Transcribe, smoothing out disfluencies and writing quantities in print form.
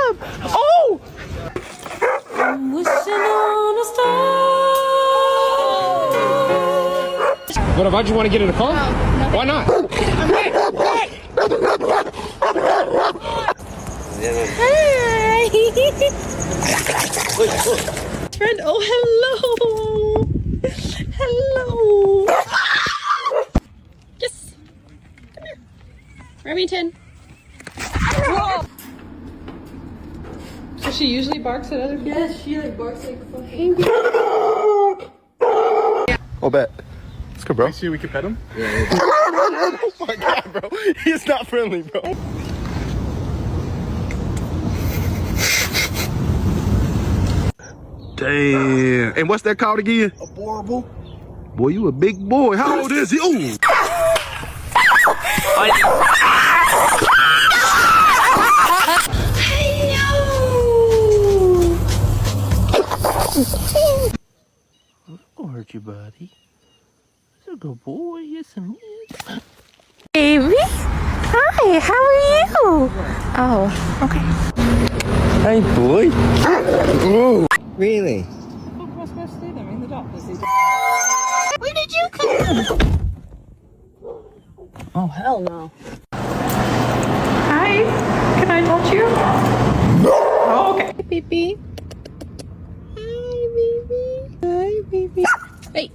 up. Oh! I'm wishing on a star. What about you want to get in the car? No. Why not? Hi. Friend, oh hello. Hello. Yes. Come here. Remington. Whoa. So she usually barks at other people? Yes, she like barks like fucking. I'll bet. Let's go, bro. See, we can pet him. Oh my god, bro. He's not friendly, bro. Damn. And what's that called again? A borible. Boy, you a big boy. How old is he? Ooh. Don't hurt you, buddy. That's a good boy. Yes, and yes. Baby. Hi, how are you? Oh, okay. Hey, boy. Ooh. Really? Where did you come from? Oh hell no. Hi, can I touch you? Oh, okay. Hi, baby. Hi, baby. Hi, baby. Hey.